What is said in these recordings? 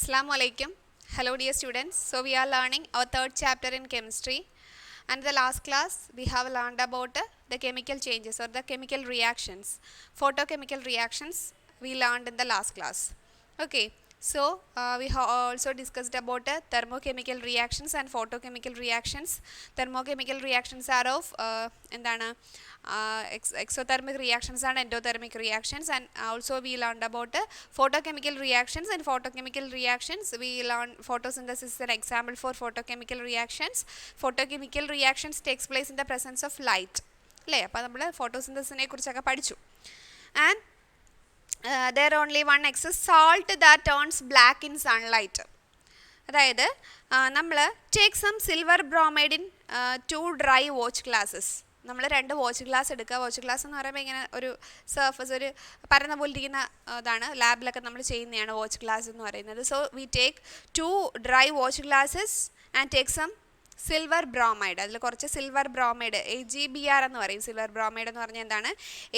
Assalamu Alaikum. Hello dear students. So we are learning our third chapter in chemistry, and the last class we have learned about the chemical changes or the chemical reactions, photochemical reactions we learned in the last class. Okay, so we have also discussed about thermochemical reactions and photochemical reactions. Thermochemical reactions are of exothermic reactions and endothermic reactions, and also we learned about photochemical reactions. And photochemical reactions we learned photosynthesis is an example for photochemical reactions. Photochemical reactions takes place in the presence of light. അല്ലേ? അപ്പോൾ നമ്മൾ ഫോട്ടോസിന്തസിനെ കുറിച്ചൊക്കെ പഠിച്ചു. And there only one excess salt that turns black in sunlight. അതായത് നമ്മൾ take some silver bromide in 2 dry watch glasses. നമ്മൾ 2 watch glass എടുക്കുക. Watch glass എന്ന് പറയുമ്പോൾ ഇങ്ങനെ ഒരു സർഫസ്, ഒരു പരന്ന പോലെ ഇരിക്കുന്ന ഇതാണ്. ലാബിലൊക്കെ നമ്മൾ ചെയ്യുന്നതാണ് വാച്ച് ഗ്ലാസ് എന്ന് പറയുന്നത്. So we take 2 dry watch glasses and take some silver bromide. അതിൽ കുറച്ച് സിൽവർ ബ്രോമൈഡ് AgBr എന്ന് പറയും. സിൽവർ ബ്രോമൈഡ് എന്ന് പറഞ്ഞാൽ എന്താണ്?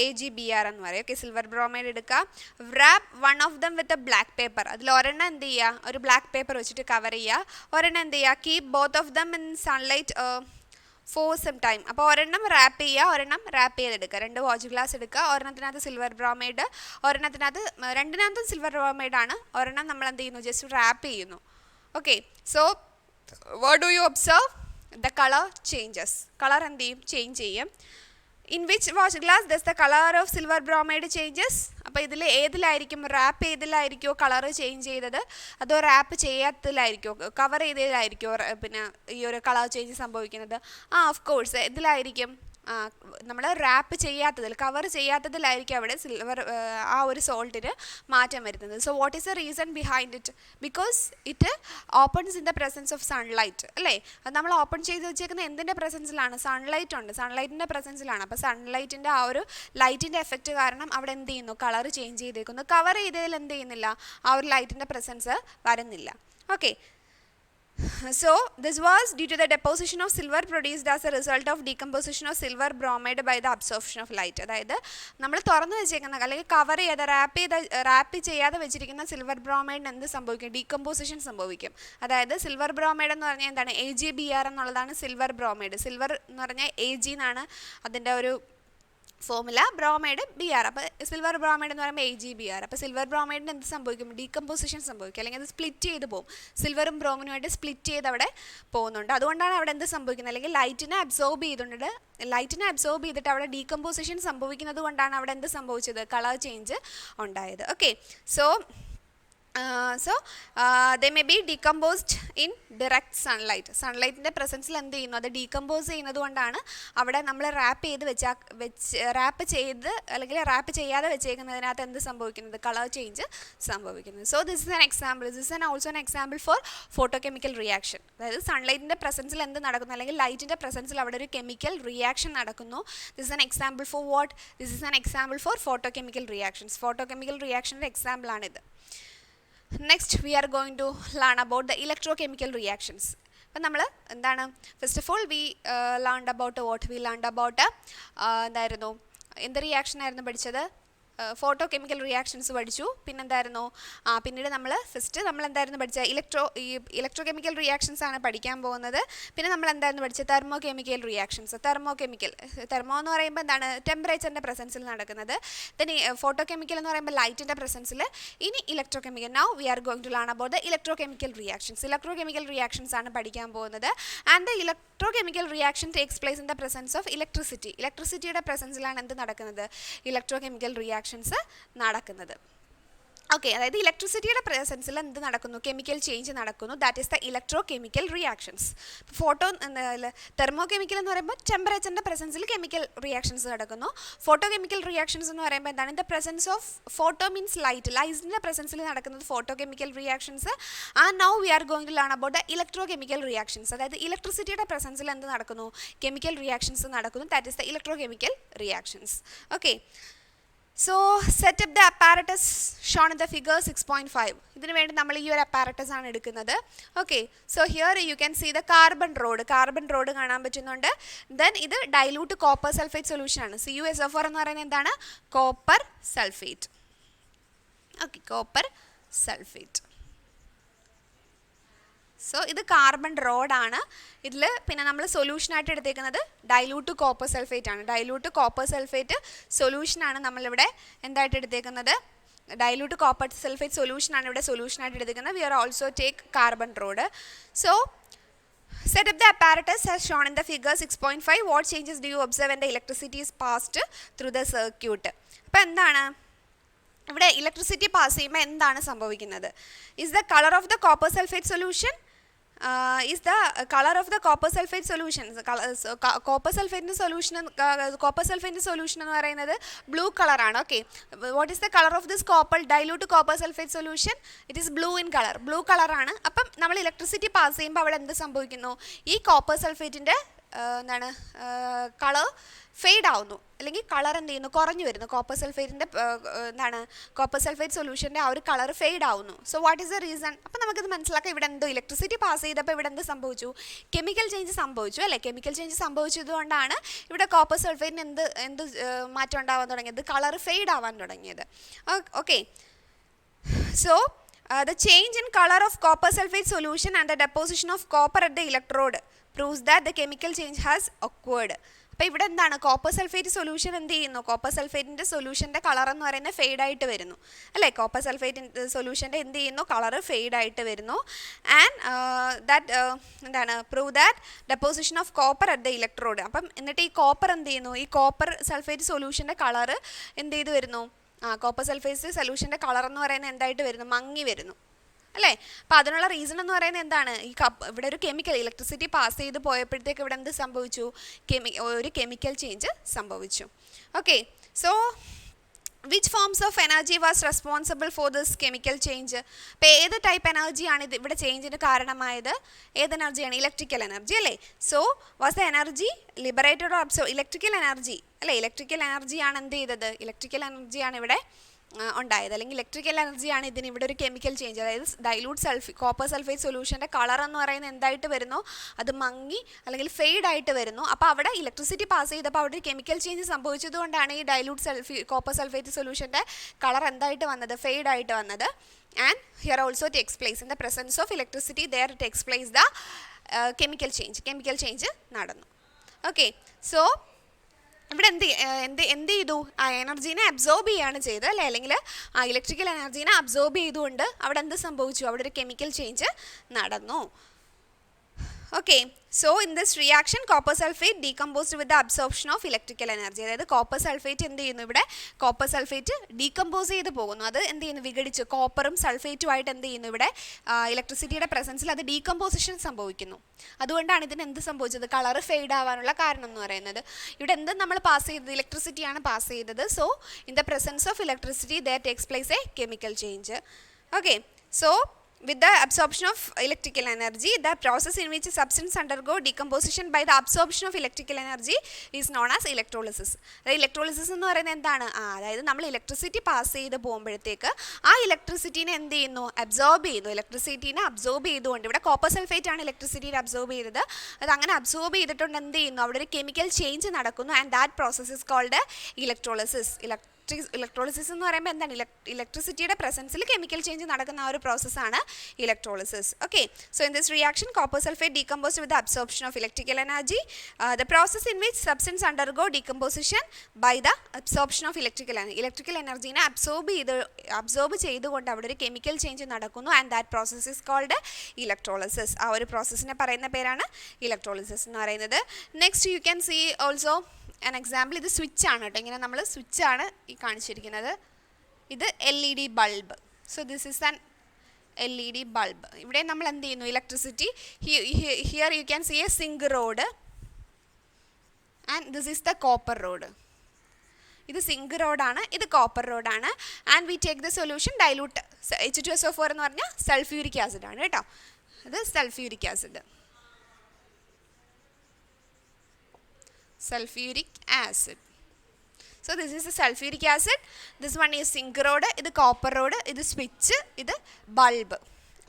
AgBr എന്ന് പറയും. ഓക്കെ, സിൽവർ ബ്രോമൈഡ് എടുക്കുക. wrap one of them with a black paper. അതിൽ ഒരെണ്ണം എന്ത് ചെയ്യുക? ഒരു ബ്ലാക്ക് പേപ്പർ വെച്ചിട്ട് കവർ ചെയ്യുക. ഒരെണ്ണം എന്ത് ചെയ്യുക? Keep both of them in sunlight for some time. അപ്പോൾ ഒരെണ്ണം റാപ്പ് ചെയ്യുക, ഒരെണ്ണം റാപ്പ് ചെയ്തെടുക്കുക. 2 വാച്ച് ഗ്ലാസ് എടുക്കുക. ഒരെണ്ണത്തിനകത്ത് സിൽവർ ബ്രോമൈഡ്, ഒരെണ്ണത്തിനകത്ത് രണ്ടിനകത്തും സിൽവർ ബ്രോമൈഡ് ആണ്. ഒരെണ്ണം നമ്മൾ എന്ത് ചെയ്യുന്നു? ജസ്റ്റ് റാപ്പ് ചെയ്യുന്നു. Okay, so what do you observe? The color changes. Color എന്ത് ചെയ്യും? ചേഞ്ച് ചെയ്യും. In which watch glass does the color of silver bromide changes? അപ്പോൾ ഇതിൽ ഏതിലായിരിക്കും? റാപ്പ് ചെയ്തതിലായിരിക്കുമോ കളർ ചേഞ്ച് ചെയ്തത്, അതോ റാപ്പ് ചെയ്യാത്തതിലായിരിക്കുമോ, കവർ ചെയ്തതിലായിരിക്കുമോ പിന്നെ ഈ ഒരു കളർ ചേഞ്ച് സംഭവിക്കുന്നത്? ഓഫ് കോഴ്സ് ഇതിലായിരിക്കും. നമ്മൾ റാപ്പ് ചെയ്യാത്തതിൽ, കവർ ചെയ്യാത്തതിലായിരിക്കും അവിടെ സിൽവർ ആ ഒരു സോൾട്ടിന് മാറ്റം വരുന്നത്. So what is the reason behind it? Because it opens in the presence of sunlight. അല്ലേ? അത് നമ്മൾ ഓപ്പൺ ചെയ്ത് വെച്ചേക്കുന്നത് എന്തിൻ്റെ പ്രസൻസിലാണ്? സൺലൈറ്റ് ഉണ്ട്, സൺലൈറ്റിൻ്റെ പ്രസൻസിലാണ്. അപ്പോൾ സൺലൈറ്റിൻ്റെ ആ ഒരു ലൈറ്റിൻ്റെ എഫക്റ്റ് കാരണം അവിടെ എന്ത് ചെയ്യുന്നു? Colour change ചെയ്തേക്കുന്നു. കവർ ചെയ്തതിൽ എന്ത് ചെയ്യുന്നില്ല? ആ ഒരു ലൈറ്റിൻ്റെ പ്രസൻസ് വരുന്നില്ല. Okay, so this was due to the deposition of silver produced as a result of decomposition of silver bromide by the absorption of light. അതായത് നമ്മൾ തുറന്നു വെച്ചേക്കുന്ന അല്ലെങ്കിൽ കവർ ചെയ്ത റാപ്പ് ചെയ്യാതെ വെച്ചിരിക്കുന്ന സിൽവർ ബ്രോമൈഡിന് എന്ത് സംഭവിക്കും? ഡീകമ്പോസിഷൻ സംഭവിക്കും. അതായത് സിൽവർ ബ്രോമൈഡ് എന്ന് പറഞ്ഞാൽ എന്താണ്? AgBr എന്നുള്ളതാണ് സിൽവർ ബ്രോമൈഡ്. സിൽവർ എന്ന് പറഞ്ഞാൽ Ag എന്നാണ് അതിൻ്റെ ഒരു ഫോമുല, ബ്രോമൈഡ് BR. അപ്പോൾ സിൽവർ ബ്രോമൈഡ് എന്ന് പറയുമ്പോൾ AgBr. അപ്പോൾ സിൽവർ ബ്രോമൈഡിന് എന്ത് സംഭവിക്കും? ഡീകമ്പോസിഷൻ സംഭവിക്കും, അല്ലെങ്കിൽ അത് സ്പ്ലിറ്റ് ചെയ്ത് പോകും. സിൽവറും ബ്രോമിനുമായിട്ട് സ്പ്ലിറ്റ് ചെയ്ത് അവിടെ പോകുന്നുണ്ട്. അതുകൊണ്ടാണ് അവിടെ എന്ത് സംഭവിക്കുന്നത്? അല്ലെങ്കിൽ ലൈറ്റിനെ അബ്സോർബ് ചെയ്തിട്ട് അവിടെ ഡീകമ്പോസിഷൻ സംഭവിക്കുന്നത് കൊണ്ടാണ് അവിടെ എന്ത് സംഭവിച്ചത്? കളർ ചേഞ്ച് ഉണ്ടായത്. Okay, so they may be decomposed in direct sunlight. സൺലൈറ്റിൻ്റെ പ്രസൻസിൽ എന്ത് ചെയ്യുന്നു? അത് ഡീകമ്പോസ് ചെയ്യുന്നത് കൊണ്ടാണ് അവിടെ നമ്മൾ റാപ്പ് ചെയ്ത് അല്ലെങ്കിൽ റാപ്പ് ചെയ്യാതെ വെച്ചേക്കുന്നതിനകത്ത് എന്ത് സംഭവിക്കുന്നത്? കളർ ചേഞ്ച് സംഭവിക്കുന്നത്. So this is an example. This is also an example for photochemical reaction. അതായത് സൺലൈറ്റിൻ്റെ പ്രസൻസിൽ എന്ത് നടക്കുന്നു? അല്ലെങ്കിൽ ലൈറ്റിൻ്റെ പ്രസൻസിൽ അവിടെ ഒരു കെമിക്കൽ റിയാക്ഷൻ നടക്കുന്നു. This is an example for what? This is an example for photochemical reactions. Photochemical റിയാക്ഷൻ്റെ എക്സാമ്പിളാണിത്. Next we are going to learn about the electrochemical reactions. അപ്പോൾ നമ്മൾ എന്താണ്? First of all we learned about എന്തായിരുന്നു? എന്ത് reaction ആയിരുന്നു പഠിച്ചത്? Photochemical reactions പഠിച്ചു. പിന്നെന്തായിരുന്നു? പിന്നീട് നമ്മൾ എന്തായിരുന്നു പഠിച്ചത്? ഇലക്ട്രോകെമിക്കൽ റിയാക്ഷൻസ് ആണ് പഠിക്കാൻ പോകുന്നത്. പിന്നെ നമ്മൾ എന്തായിരുന്നു പഠിച്ചത്? Thermochemical reactions. തെർമോ എന്ന് പറയുമ്പോൾ എന്താണ്? ടെമ്പറേച്ചറിൻ്റെ പ്രസൻസിൽ നടക്കുന്നത്. പിന്നെ ഫോട്ടോകെമിക്കൽ എന്ന് പറയുമ്പോൾ ലൈറ്റിൻ്റെ പ്രസൻസിൽ. ഇനി electrochemical. Now we are going to learn about the electrochemical reactions. Electrochemical reactions ആണ് പഠിക്കാൻ പോകുന്നത്. And the electrochemical reaction takes place in the presence of electricity. ഇലക്ട്രിസിറ്റിയുടെ പ്രസൻസിലാണ് എന്ത് നടക്കുന്നത്? ഇലക്ട്രോകെമിക്കൽ റിയാക്ഷൻസ് നടക്കുന്നത്. ഓക്കെ, അതായത് ഇലക്ട്രിസിറ്റിയുടെ പ്രസൻസിൽ എന്ത് നടക്കുന്നു? കെമിക്കൽ ചേഞ്ച് നടക്കുന്നു. That is the electrochemical reactions. Thermochemical എന്ന് പറയുമ്പോൾ ടെമ്പറേച്ചറിൻ്റെ പ്രസൻസിൽ കെമിക്കൽ റിയാക്ഷൻസ് നടക്കുന്നു. ഫോട്ടോകെമിക്കൽ റിയാക്ഷൻസ് എന്ന് പറയുമ്പോൾ എന്താണ്? In the presence of photo means ലൈറ്റിൻ്റെ പ്രസൻസിൽ നടക്കുന്നത് photochemical reactions. And now we are going to learn about the electrochemical reactions. അതായത് ഇലക്ട്രിസിറ്റിയുടെ പ്രസൻസിൽ എന്ത് നടക്കുന്നു? കെമിക്കൽ റിയാക്ഷൻസ് നടക്കുന്നു. That is the electrochemical reactions. Okay, so set up the apparatus shown in the figure 6.5. ഇതിനു വേണ്ടി നമ്മൾ ഈ ഒരു apparatus ആണ് എടുക്കുന്നത്. Okay, so here you can see the carbon rod കാണാൻ പറ്റുന്നുണ്ട്. ദെൻ ഇത് ഡൈലൂട്ട് കോപ്പർ സൾഫേറ്റ് സൊല്യൂഷൻ ആണ്. CuSO4 എന്ന് പറയുന്നത് എന്താണ്? Copper sulphate. Okay, copper sulphate. So ഇത് കാർബൺ റോഡാണ്. ഇതിൽ പിന്നെ നമ്മൾ സൊല്യൂഷനായിട്ട് എടുത്തേക്കുന്നത് ഡൈലൂട്ട് കോപ്പർ സൾഫേറ്റ് ആണ്. ഡൈലൂട്ട് കോപ്പർ സൾഫേറ്റ് സൊല്യൂഷനാണ് നമ്മളിവിടെ എന്തായിട്ട് എടുത്തേക്കുന്നത്, ഡൈലൂട്ട് കോപ്പർ സൾഫേറ്റ് സൊല്യൂഷനാണ് ഇവിടെ സൊല്യൂഷനായിട്ട് എടുത്തേക്കുന്നത്. We are also take carbon rod. So set up the apparatus as shown in the figure 6.5. What changes do you observe when the electricity is passed through the circuit? അപ്പോൾ എന്താണ് ഇവിടെ electricity pass ചെയ്യുമ്പോൾ എന്താണ് സംഭവിക്കുന്നത്? Is the color of the copper sulfate solution is the color of the copper sulfate solution. Copper sulfate solution എന്ന് പറയുന്നത് blue കളറാണ്. Okay, what is the colour of this copper dilute copper sulphate solution? It is blue in colour. Blue കളറാണ്. അപ്പം നമ്മൾ electricity pass ചെയ്യുമ്പോൾ അവിടെ എന്ത് സംഭവിക്കുന്നു? ഈ കോപ്പർ സൾഫേറ്റിൻ്റെ എന്താണ് കളർ ഫെയ്ഡ് ആവുന്നു, അല്ലെങ്കിൽ കളർ എന്ത് ചെയ്യുന്നു, കുറഞ്ഞു വരുന്നു. കോപ്പർ സൾഫേറ്റിൻ്റെ എന്താണ് കോപ്പർ സൾഫേറ്റ് സൊല്യൂഷൻ്റെ ആ ഒരു കളർ ഫെയ്ഡ് ആവുന്നു. So what is the reason? അപ്പോൾ നമുക്കിത് മനസ്സിലാക്കാം ഇവിടെ എന്തോ ഇലക്ട്രിസിറ്റി പാസ് ചെയ്തപ്പോൾ ഇവിടെ എന്ത് സംഭവിച്ചു? കെമിക്കൽ ചേഞ്ച് സംഭവിച്ചു അല്ലേ? കെമിക്കൽ ചേഞ്ച് സംഭവിച്ചതുകൊണ്ടാണ് ഇവിടെ കോപ്പർ സൾഫേറ്റിന് എന്ത് മാറ്റം ഉണ്ടാവാൻ തുടങ്ങിയത്? കളർ ഫെയ്ഡ് ആവാൻ തുടങ്ങിയത്. Okay, so the change in color of copper sulfate solution and the deposition of copper at the electrode proves that the chemical change has occurred. അപ്പോൾ ഇവിടെ എന്താണ് കോപ്പർ സൾഫേറ്റ് സൊല്യൂഷൻ എന്ത് ചെയ്യുന്നു? കോപ്പർ സൾഫേറ്റിൻ്റെ സൊല്യൂഷൻ്റെ കളർ എന്ന് പറയുന്നത് ഫെയ്ഡായിട്ട് വരുന്നു അല്ലേ? കോപ്പർ സൾഫേറ്റ് സൊല്യൂഷൻ്റെ എന്ത് ചെയ്യുന്നു? കളർ ഫെയ്ഡായിട്ട് വരുന്നു. ആൻഡ് ദാറ്റ് എന്താണ് prove that deposition of copper at the electrode. അപ്പം എന്നിട്ട് ഈ കോപ്പർ എന്ത് ചെയ്യുന്നു? ഈ കോപ്പർ സൾഫേറ്റ് സൊല്യൂഷൻ്റെ കളർ എന്ത് ചെയ്ത് വരുന്നു? കോപ്പർ സൾഫേറ്റ് സൊല്യൂഷൻ്റെ കളർ എന്ന് പറയുന്നത് എന്തായിട്ട് വരുന്നു? മങ്ങി വരുന്നു അല്ലേ? അപ്പോൾ അതിനുള്ള റീസൺ എന്ന് പറയുന്നത് എന്താണ്? ഇവിടെ ഒരു കെമിക്കൽ ഇലക്ട്രിസിറ്റി പാസ് ചെയ്ത് പോയപ്പോഴത്തേക്ക് ഇവിടെ എന്ത് സംഭവിച്ചു? ഒരു കെമിക്കൽ ചേഞ്ച് സംഭവിച്ചു. Okay, so which forms of energy was responsible for this chemical change? അപ്പോൾ ഏത് ടൈപ്പ് എനർജിയാണ് ഇത് ഇവിടെ ചേഞ്ചിന് കാരണമായത്? ഏത് എനർജിയാണ്? ഇലക്ട്രിക്കൽ എനർജി അല്ലേ? So was the energy liberated or absorb? Electrical energy അല്ലേ? ഇലക്ട്രിക്കൽ എനർജിയാണ് എന്ത് ചെയ്തത്? ഇലക്ട്രിക്കൽ എനർജിയാണ് ഇവിടെ ഉണ്ടായത്, അല്ലെങ്കിൽ ഇലക്ട്രിക്കൽ എനർജിയാണ് ഇതിന് ഇവിടെ ഒരു കെമിക്കൽ ചേഞ്ച്. അതായത് ഡൈലൂട്ട് കോപ്പർ സൾഫേറ്റ് സൊല്യൂഷൻ്റെ കളർ എന്ന് പറയുന്നത് എന്തായിട്ട് വരുന്നു? അത് മങ്ങി അല്ലെങ്കിൽ ഫെയ്ഡ് ആയിട്ട് വരുന്നു. അപ്പോൾ അവിടെ ഇലക്ട്രിസിറ്റി പാസ് ചെയ്തപ്പോൾ അവിടെ ഒരു കെമിക്കൽ ചേഞ്ച് സംഭവിച്ചതുകൊണ്ടാണ് ഈ ഡൈലൂട്ട് കോപ്പർ സൾഫേറ്റ് സൊല്യൂഷൻ്റെ കളർ എന്തായിട്ട് വന്നത്? ഫെയ്ഡ് ആയിട്ട് വന്നത്. And here also takes place in the presence of electricity there takes place the chemical change നടന്നു. ഓക്കെ, സോ ഇവിടെ എന്ത് ചെയ്തു? ആ എനർജീനെ അബ്സോർബ് ചെയ്യാണ് ചെയ്തത് അല്ലേ? അല്ലെങ്കിൽ ആ ഇലക്ട്രിക്കൽ എനർജീനെ അബ്സോർബ് ചെയ്തുകൊണ്ട് അവിടെ എന്ത് സംഭവിച്ചു? അവിടെ ഒരു കെമിക്കൽ ചേഞ്ച് നടന്നു. Okay, so in this reaction copper sulphate decomposed with the absorption of electrical energy. അതായത് കോപ്പർ സൾഫേറ്റ് എന്ത് ചെയ്യുന്നു? ഇവിടെ കോപ്പർ സൾഫേറ്റ് ഡീകമ്പോസ് ചെയ്ത് പോകുന്നു. അത് എന്ത് ചെയ്യുന്നു? വിഘടിച്ച് കോപ്പറും സൾഫേറ്റുമായിട്ട് എന്ത് ചെയ്യുന്നു? ഇവിടെ ഇലക്ട്രിസിറ്റിയുടെ പ്രസൻസിൽ അത് ഡീകമ്പോസിഷൻ സംഭവിക്കുന്നു. അതുകൊണ്ടാണ് ഇതിന് എന്ത് സംഭവിച്ചത്? കളർ ഫെയ്ഡ് ആവാനുള്ള കാരണം എന്ന് പറയുന്നത്. ഇവിടെ എന്ത് നമ്മൾ പാസ് ചെയ്തത്? ഇലക്ട്രിസിറ്റിയാണ് പാസ് ചെയ്തത്. So in the presence of electricity there takes place a chemical change. Okay, so with the absorption of electrical energy, the process in which a substance undergo decomposition by the absorption of electrical energy is known as electrolysis. Electrolysis എന്ന് പറയുന്നത് എന്താണ്? അതായത് നമ്മൾ electricity pass ചെയ്ത് പോകുമ്പോഴത്തേക്ക് ആ ഇലക്ട്രിസിറ്റീനെ എന്ത് ചെയ്യുന്നു? അബ്സോർബ് ചെയ്യുന്നു. ഇലക്ട്രിസിറ്റീനെ അബ്സോർബ് ചെയ്തുകൊണ്ട് ഇവിടെ കോപ്പർ സൾഫേറ്റ് ആണ് ഇലക്ട്രിസിറ്റീനെ അബ്സോർബ് ചെയ്തത്. അത് അങ്ങനെ അബ്സോർബ് ചെയ്തിട്ടുണ്ട് എന്ത് ചെയ്യുന്നു? അവിടെ ഒരു കെമിക്കൽ ചേഞ്ച് നടക്കുന്നു. And that process is called electrolysis. Electrolysis എന്ന് പറയുമ്പോൾ എന്താണ്? ഇലക്ട്രിസിറ്റിയുടെ പ്രസൻസിൽ കെമിക്കൽ ചേഞ്ച് നടക്കുന്ന ആ ഒരു പ്രോസസ്സാണ് electrolysis. Okay, so in this reaction copper sulphate decomposed with absorption of electrical energy. The process in which substance undergo decomposition by the absorption of electrical എനർജീനെ absorb ചെയ്തുകൊണ്ട് അവിടെ ഒരു കെമിക്കൽ ചേഞ്ച് നടക്കുന്നു. And that process is called electrolysis. ആ ഒരു പ്രോസസ്സിനെ പറയുന്ന പേരാണ് ഇലക്ട്രോളിസിസ് എന്ന് പറയുന്നത്. Next you can see also an example. ഇത് സ്വിച്ച് ആണ് കേട്ടോ. ഇങ്ങനെ നമ്മൾ സ്വിച്ചാണ് ഈ കാണിച്ചിരിക്കുന്നത്. ഇത് LED bulb. So this is an LED bulb. ഇവിടെ നമ്മൾ എന്ത് ചെയ്യുന്നു? Electricity. Here you can see a zinc rod and this is the copper rod. ഇത് സിങ്ക് റോഡാണ്, ഇത് കോപ്പർ റോഡാണ്. And we take the solution dilute H2SO4 എന്ന് പറഞ്ഞാൽ സൾഫ്യൂരിക് ആസിഡ് ആണ് കേട്ടോ. ഇത് sulphuric acid. Sulfuric acid. So this is the sulfuric acid. This one is zinc rod. This copper rod. This switch. This bulb.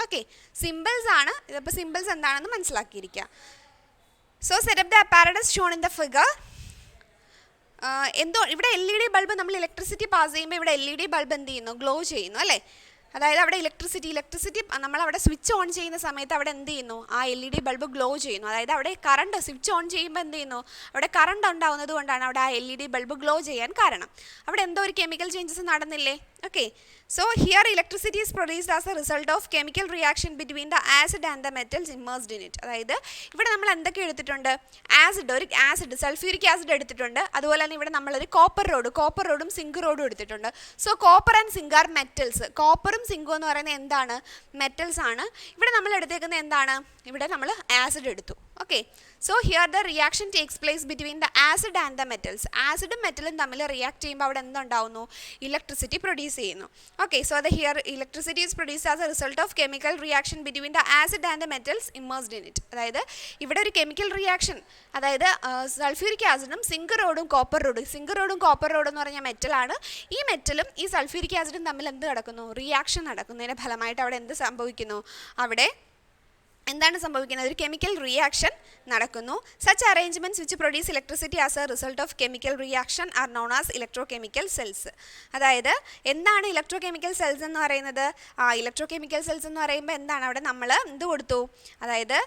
Okay. Symbols ആണ്. ഇതിപ്പോൾ symbols എന്താണെന്ന് മനസ്സിലാക്കിയിരിക്കുക. So set up the apparatus shown in the figure. എന്തോ ഇവിടെ LED bulb നമ്മൾ electricity pass ചെയ്യുമ്പോൾ ഇവിടെ LED bulb എന്ത് ചെയ്യുന്നു? ഗ്ലോ ചെയ്യുന്നു അല്ലേ? അതായത് അവിടെ ഇലക്ട്രിസിറ്റി നമ്മളവിടെ സ്വിച്ച് ഓൺ ചെയ്യുന്ന സമയത്ത് അവിടെ എന്ത് ചെയ്യുന്നു, ആ LED ബൾബ് ഗ്ലോ ചെയ്യുന്നു. അതായത് അവിടെ കറണ്ട് സ്വിച്ച് ഓൺ ചെയ്യുമ്പോൾ എന്ത് ചെയ്യുന്നു, അവിടെ കറണ്ട് ഉണ്ടാവുന്നത് കൊണ്ടാണ് അവിടെ ആ LED ബൾബ് ഗ്ലോ ചെയ്യാൻ കാരണം. അവിടെ എന്തോ ഒരു കെമിക്കൽ ചേഞ്ചസ് നടന്നില്ലേ? Okay, so here electricity is produced as a result of chemical reaction between the acid and the metals immersed in it. അതായത് ഇവിടെ നമ്മൾ എന്തൊക്കെ എടുത്തിട്ടുണ്ട്, ആസിഡ് സൾഫ്യൂരിക് ആസിഡ് എടുത്തിട്ടുണ്ട്. അതുപോലെ തന്നെ ഇവിടെ നമ്മളൊരു കോപ്പർ റോഡും സിങ്ക് റോഡും എടുത്തിട്ടുണ്ട്. So copper and zinc are metals. കോപ്പറും സിങ്കും എന്ന് പറയുന്നത് എന്താണ്, മെറ്റൽസ് ആണ്. ഇവിടെ നമ്മൾ എടുത്തേക്കുന്നത് എന്താണ്, ഇവിടെ നമ്മൾ ആസിഡ് എടുത്തു. Okay, so here the reaction takes place between the acid and the metals. ആസിഡും മെറ്റലും തമ്മിൽ റിയാക്ട് ചെയ്യുമ്പോൾ അവിടെ എന്തുണ്ടാവുന്നു, ഇലക്ട്രിസിറ്റി പ്രൊഡ്യൂസ് ചെയ്യുന്നു. Okay, so the here electricity is produced as a result of chemical reaction between the acid and the metals immersed in it. അതായത് ഇവിടെ ഒരു കെമിക്കൽ റിയാക്ഷൻ, അതായത് സൾഫ്യൂരിക് ആസിഡും സിങ്ക് റോഡും കോപ്പർ റോഡും എന്ന് പറഞ്ഞാൽ മെറ്റലാണ്. ഈ മെറ്റലും ഈ സൾഫ്യൂരിക് ആസിഡും തമ്മിൽ എന്ത് നടക്കുന്നു, റിയാക്ഷൻ നടക്കുന്നതിൻ്റെ ഫലമായിട്ട് അവിടെ എന്ത് സംഭവിക്കുന്നു, അവിടെ എന്താണ് സംഭവിക്കുന്നത്, ഒരു കെമിക്കൽ റിയാക്ഷൻ നടക്കുന്നു. Such arrangements which produce electricity as a result of chemical reaction are known as electrochemical cells. അതായത് എന്താണ് ഇലക്ട്രോകെമിക്കൽ സെൽസ് എന്ന് പറയുന്നത്, ഇലക്ട്രോകെമിക്കൽ സെൽസ് എന്ന് പറയുമ്പോൾ എന്താണ്, അവിടെ നമ്മൾ എന്ത് കൊടുത്തു, അതായത്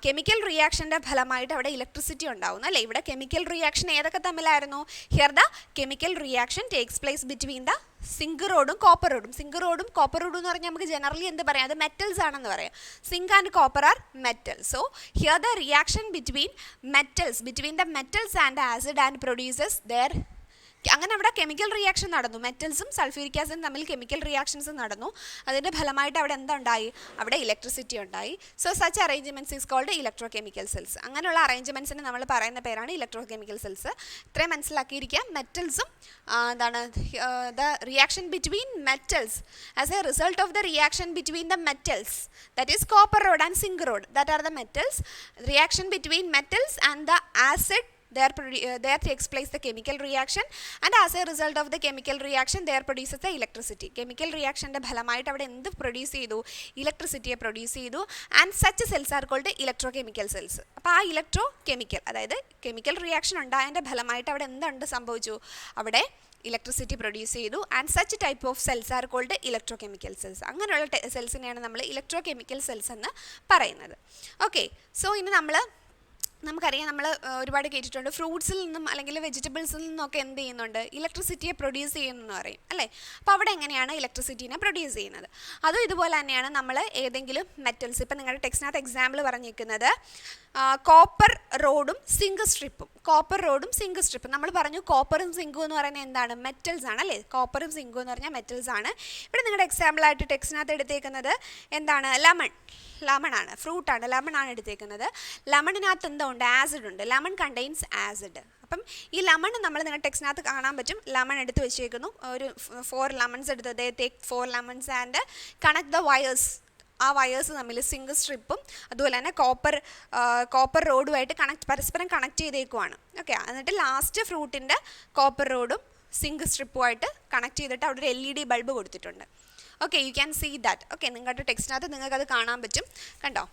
കെമിക്കൽ റിയാക്ഷൻ്റെ ഫലമായിട്ട് അവിടെ ഇലക്ട്രിസിറ്റി ഉണ്ടാവുന്നു അല്ലേ. ഇവിടെ കെമിക്കൽ റിയാക്ഷൻ ഏതൊക്കെ തമ്മിലായിരുന്നു, here the chemical reaction takes place between the zinc റോഡും കോപ്പർ റോഡും എന്ന് പറഞ്ഞാൽ നമുക്ക് ജനറലി എന്ത് പറയാം, അത് മെറ്റൽസ് ആണെന്ന് പറയാം. Zinc and copper are metal. So here the reaction between the metals and acid and produces there. അങ്ങനെ അവിടെ കെമിക്കൽ റിയാക്ഷൻ നടന്നു, മെറ്റൽസും സൾഫ്യൂരിക് ആസിഡും തമ്മിൽ കെമിക്കൽ റിയാക്ഷൻസ് നടന്നു. അതിൻ്റെ ഫലമായിട്ട് അവിടെ എന്തുണ്ടായി, അവിടെ ഇലക്ട്രിസിറ്റി ഉണ്ടായി. So such arrangements is called electrochemical cells. അങ്ങനെയുള്ള അറേഞ്ച്മെൻറ്റ്സിന് നമ്മൾ പറയുന്ന പേരാണ് ഇലക്ട്രോകെമിക്കൽ സെൽസ്. ഇത്രയും മനസ്സിലാക്കിയിരിക്കാം. മെറ്റൽസും എന്താണ്, the reaction between metals as a result of the reaction between the metals, that is copper rod and zinc rod, that are the metals. Reaction between metals and the acid, there takes place the chemical reaction, and as a result of the chemical reaction there produces the electricity. Chemical reaction ന്റെ ഫലമായിട്ട് അവിടെ എന്ത് produce ചെയ്തു, ഇലക്ട്രിസിറ്റിയെ produce ചെയ്തു. And such cells are called electrochemical cells. അപ്പോൾ ആ electrochemical, അതായത് കെമിക്കൽ റിയാക്ഷൻ ഉണ്ടായതിൻ്റെ ഫലമായിട്ട് അവിടെ എന്തുണ്ട് സംഭവിച്ചു, അവിടെ ഇലക്ട്രിസിറ്റി പ്രൊഡ്യൂസ് ചെയ്തു. And such type of cells are called electrochemical cells. അങ്ങനെയുള്ള സെൽസിനെയാണ് നമ്മൾ ഇലക്ട്രോകെമിക്കൽ സെൽസ് എന്ന് പറയുന്നത്. ഓക്കെ, സോ ഇനി നമുക്കറിയാം, നമ്മൾ ഒരുപാട് കേട്ടിട്ടുണ്ട്, ഫ്രൂട്ട്സിൽ നിന്നും അല്ലെങ്കിൽ വെജിറ്റബിൾസിൽ നിന്നൊക്കെ എന്ത് ചെയ്യുന്നുണ്ട്, ഇലക്ട്രിസിറ്റിയെ പ്രൊഡ്യൂസ് ചെയ്യുന്നെന്ന് പറയും അല്ലേ. അപ്പോൾ അവിടെ എങ്ങനെയാണ് ഇലക്ട്രിസിറ്റീനെ പ്രൊഡ്യൂസ് ചെയ്യുന്നത്, അതും ഇതുപോലെ തന്നെയാണ്. നമ്മൾ ഏതെങ്കിലും മെറ്റൽസ്, ഇപ്പം നിങ്ങളുടെ ടെക്സ്റ്റിനകത്ത് എക്സാമ്പിൾ പറഞ്ഞിരിക്കുന്നത് കോപ്പർ റോഡും സിങ്ക് സ്ട്രിപ്പും. നമ്മൾ പറഞ്ഞു കോപ്പറും സിങ്കും എന്ന് പറയുന്നത് എന്താണ്, മെറ്റൽസ് ആണ് അല്ലേ. കോപ്പറും സിങ്കും എന്ന് പറഞ്ഞാൽ മെറ്റൽസ് ആണ്. ഇവിടെ നിങ്ങളുടെ എക്സാമ്പിളായിട്ട് ടെക്സ്റ്റിനകത്ത് എടുത്തേക്കുന്നത് എന്താണ്, ലെമൺ ആണ്, ഫ്രൂട്ടാണ്, ലെമൺ ആണ് എടുത്തേക്കുന്നത്. ലെമണിനകത്ത് എന്തോ ഉണ്ട്, ആസിഡ് ഉണ്ട്. Lemon contains acid. അപ്പം ഈ ലെമൺ നമ്മൾ നിങ്ങളുടെ ടെക്സ്റ്റിനകത്ത് കാണാൻ പറ്റും. ലെമൺ എടുത്ത് വെച്ചേക്കുന്നു, ഒരു 4 ലെമൺസ് എടുത്ത്, they take 4 lemons and connect the wires. ആ വയേഴ്സ് തമ്മിൽ സിങ്ക് സ്ട്രിപ്പും അതുപോലെ തന്നെ കോപ്പർ റോഡുമായിട്ട് പരസ്പരം കണക്ട് ചെയ്തേക്കുവാണ്. ഓക്കെ, എന്നിട്ട് ലാസ്റ്റ് ഫ്രൂട്ടിൻ്റെ കോപ്പർ റോഡും സിങ്ക് സ്ട്രിപ്പുമായിട്ട് കണക്ട് ചെയ്തിട്ട് അവിടെ ഒരു LED ബൾബ് കൊടുത്തിട്ടുണ്ട്. Okay, you can see that. Okay, നിങ്ങളുടെ ടെക്സ്റ്റിനകത്ത് നിങ്ങൾക്കത് കാണാൻ പറ്റും. കണ്ടോ,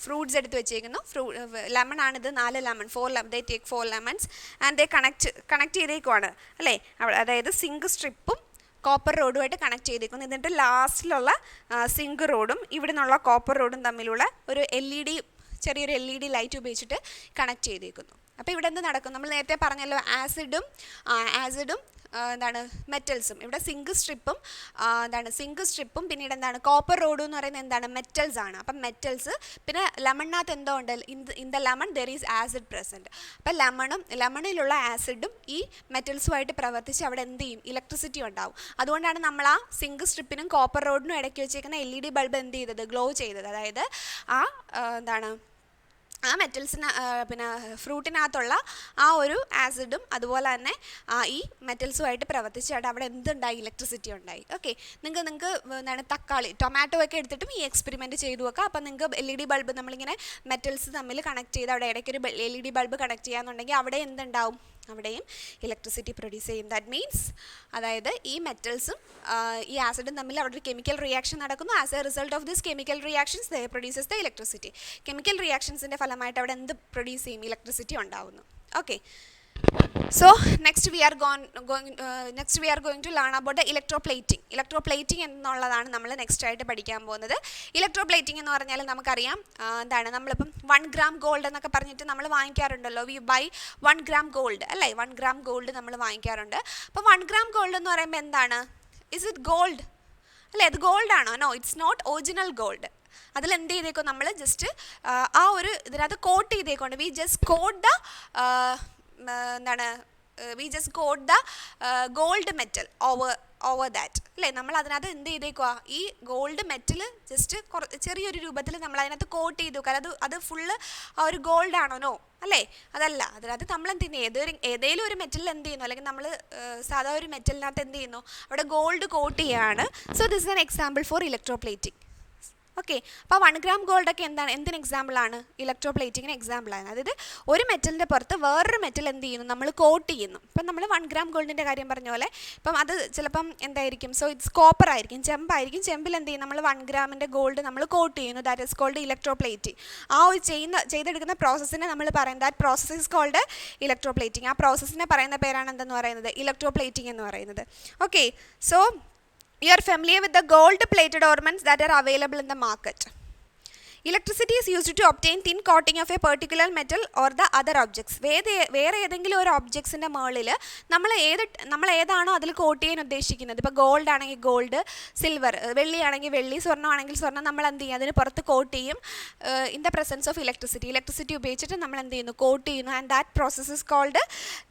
ഫ്രൂട്ട്സ് എടുത്ത് വെച്ചേക്കുന്നു. ലെമൺ ആണിത്, 4 lemon, 4 they take 4 lemons and they connect ചെയ്തേക്കുവാണ് അല്ലേ. അതായത് സിങ്ക് സ്ട്രിപ്പും കോപ്പർ റോഡുമായിട്ട് കണക്ട് ചെയ്തേക്കുന്നു. എന്നിട്ട് ലാസ്റ്റിലുള്ള സിങ്ക് റോഡും ഇവിടെ നിന്നുള്ള കോപ്പർ റോഡും തമ്മിലുള്ള ഒരു ചെറിയൊരു LED ലൈറ്റ് ഉപയോഗിച്ചിട്ട് കണക്ട് ചെയ്തേക്കുന്നു. അപ്പോൾ ഇവിടെ എന്ത് നടക്കും, നമ്മൾ നേരത്തെ പറഞ്ഞല്ലോ, ആസിഡും എന്താണ് മെറ്റൽസും. ഇവിടെ സിങ്ക് സ്ട്രിപ്പും പിന്നീട് എന്താണ് കോപ്പർ റോഡും എന്ന് പറയുന്നത് എന്താണ്, മെറ്റൽസ് ആണ്. അപ്പം മെറ്റൽസ്, പിന്നെ ലെമണിനകത്ത് എന്തോ ഉണ്ട്, in the lemon there is acid present. അപ്പം ലെമണിലുള്ള ആസിഡും ഈ മെറ്റൽസുമായിട്ട് പ്രവർത്തിച്ച് അവിടെ എന്ത് ചെയ്യും, ഇലക്ട്രിസിറ്റി ഉണ്ടാവും. അതുകൊണ്ടാണ് നമ്മൾ ആ സിങ്ക് സ്ട്രിപ്പിനും കോപ്പർ റോഡിനും ഇടയ്ക്ക് വെച്ചേക്കുന്ന LED ബൾബ് എന്ത് ചെയ്തത്, ഗ്ലോ ചെയ്തത്. അതായത് ആ മെറ്റൽസിന്, പിന്നെ ഫ്രൂട്ടിനകത്തുള്ള ആ ഒരു ആസിഡും അതുപോലെ തന്നെ ഈ മെറ്റൽസുമായിട്ട് പ്രവർത്തിച്ച് അവിടെ എന്തുണ്ടായി, ഇലക്ട്രിസിറ്റി ഉണ്ടായി. ഓക്കെ, നിങ്ങൾക്ക് എന്താണ് ടൊമാറ്റോ ഒക്കെ എടുത്തിട്ടും ഈ എക്സ്പെരിമെൻറ്റ് ചെയ്തു വെക്കാം. അപ്പം നിങ്ങൾക്ക് LED ബൾബ് നമ്മളിങ്ങനെ മെറ്റൽസ് തമ്മിൽ കണക്ട് ചെയ്ത് അവിടെ ഇടയ്ക്കൊരു LED ബൾബ് കണക്ട് ചെയ്യാന്നുണ്ടെങ്കിൽ അവിടെ എന്തുണ്ടാവും, അവിടെയും ഇലക്ട്രിസിറ്റി പ്രൊഡ്യൂസ് ചെയ്യും. ദാറ്റ് മീൻസ്, അതായത് ഈ മെറ്റൽസും ഈ ആസിഡും തമ്മിൽ അവിടെ ഒരു കെമിക്കൽ റിയാക്ഷൻ നടക്കുന്നു. As a result of this chemical reactions they produces the electricity. Chemical റിയാക്ഷൻസിൻ്റെ ഫലമായിട്ട് അവിടെ എന്ത് പ്രൊഡ്യൂസ് ചെയ്യും, ഇലക്ട്രിസിറ്റി ഉണ്ടാവുന്നു. Okay, So next we are going to learn about the electroplating. Electroplating എന്നുള്ളതാണ് നമ്മൾ നെക്സ്റ്റ് ആയിട്ട് പഠിക്കാൻ പോകുന്നത്. ഇലക്ട്രോപ്ലേറ്റിംഗ് എന്ന് പറഞ്ഞാൽ നമുക്കറിയാം എന്താണ്, നമ്മളിപ്പം 1 gram ഗോൾഡ് എന്നൊക്കെ പറഞ്ഞിട്ട് നമ്മൾ വാങ്ങിക്കാറുണ്ടല്ലോ. വി ബൈ 1 gram ഗോൾഡ് അല്ലേ, 1 gram ഗോൾഡ് നമ്മൾ വാങ്ങിക്കാറുണ്ട്. അപ്പോൾ 1 gram ഗോൾഡ് എന്ന് പറയുമ്പോൾ എന്താണ്, ഇസ് ഇറ്റ് ഗോൾഡ് അല്ലേ, അത് ഗോൾഡ് ആണോ? No, it's not original gold. അതിൽ എന്ത് ചെയ്തേക്കോ, നമ്മൾ ജസ്റ്റ് ആ ഒരു ഇതിനകത്ത് കോട്ട് ചെയ്തേക്കൊണ്ട് വി ജസ്റ്റ് കോട്ട് ദ എന്താണ്, we just coat the gold metal over that അല്ലേ. നമ്മൾ അതിനകത്ത് എന്ത് ചെയ്തേക്കുക, ഈ ഗോൾഡ് മെറ്റൽ ജസ്റ്റ് ചെറിയൊരു രൂപത്തിൽ നമ്മൾ അതിനകത്ത് കോട്ട് ചെയ്തു. കാരണം അത് ഫുള്ള് ആ ഒരു ഗോൾഡ് ആണോ? നോ അല്ലേ, അതല്ല. അതിനകത്ത് നമ്മൾ എന്ത് ചെയ്യുന്നു, ഏതെങ്കിലും ഒരു മെറ്റലിൽ എന്ത് ചെയ്യുന്നു, അല്ലെങ്കിൽ നമ്മൾ സാധാ ഒരു മെറ്റലിനകത്ത് എന്ത് ചെയ്യുന്നു, അവിടെ ഗോൾഡ് കോട്ട് ചെയ്യുകയാണ്. So this is an example four electroplating. Okay, അപ്പോൾ 1 gram ഗോൾഡൊക്കെ എന്താണ്, എന്തിന് എക്സാമ്പിളാണ്, ഇലക്ട്രോപ്ലേറ്റിങ്ങിന് എക്സാമ്പിളാണ്. അതായത് ഒരു മെറ്റലിൻ്റെ പുറത്ത് വേറൊരു മെറ്റൽ എന്ത് ചെയ്യുന്നു, നമ്മൾ കോട്ട് ചെയ്യുന്നു. ഇപ്പം നമ്മൾ 1 gram ഗോൾഡിൻ്റെ കാര്യം പറഞ്ഞ പോലെ ഇപ്പം അത് ചിലപ്പം എന്തായിരിക്കും, സോ ഇറ്റ്സ് കോപ്പർ ആയിരിക്കും, ചെമ്പായിരിക്കും. ചെമ്പിൽ എന്ത് ചെയ്യും, നമ്മൾ 1 gram ഗോൾഡ് നമ്മൾ കോട്ട് ചെയ്യുന്നു. That is called electroplating. ആ ഒരു ചെയ്തെടുക്കുന്ന പ്രോസസ്സിനെ നമ്മൾ പറയുന്നത്, that process is called electroplating. ആ പ്രോസസ്സിനെ പറയുന്ന പേരാണ് എന്തെന്ന് പറയുന്നത്, ഇലക്ട്രോപ്ലേറ്റിംഗ് എന്ന് പറയുന്നത്. Okay, so you are familiar with the gold plated ornaments that are available in the market. Electricity is used to obtain thin coating of a particular metal or the other objects. വേറെ ഏതെങ്കിലും ഒരു ഒബ്ജക്ട്സിൻ്റെ മുകളിൽ നമ്മൾ ഏതാണോ അതിൽ coat ചെയ്യാൻ ഉദ്ദേശിക്കുന്നത്, ഇപ്പോൾ ഗോൾഡ് ആണെങ്കിൽ ഗോൾഡ്, സിൽവർ, വെള്ളിയാണെങ്കിൽ വെള്ളി, സ്വർണ്ണമാണെങ്കിൽ സ്വർണ്ണം, നമ്മൾ എന്ത് ചെയ്യും, അതിന് പുറത്ത് കോട്ട് ചെയ്യും in the presence of electricity ഉപയോഗിച്ചിട്ട് നമ്മൾ എന്ത് ചെയ്യുന്നു, കോട്ട് ചെയ്യുന്നു. And that process is called,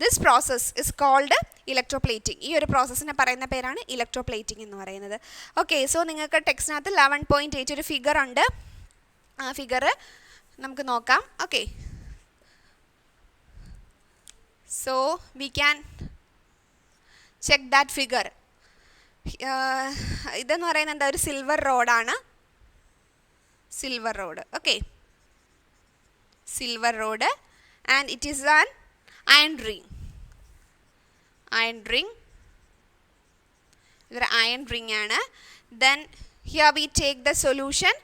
this process is called electroplating. ഈ ഒരു പ്രോസസ്സിനെ പറയുന്ന പേരാണ് ഇലക്ട്രോപ്ലേറ്റിംഗ് എന്ന് പറയുന്നത്. ഓക്കെ, സോ നിങ്ങൾക്ക് ടെക്സ്റ്റിനകത്ത് 11.8 ഒരു ഫിഗർ ഉണ്ട്. ആ ഫിഗർ നമുക്ക് നോക്കാം. Okay, so we can check that figure. ഇതെന്ന് പറയുന്നത് എന്താ, ഒരു സിൽവർ റോഡാണ്, silver road. Okay, silver rod, and it is an iron ring. ഇതൊരു അയൺ റിംഗ് ആണ്. Then here we take the solution,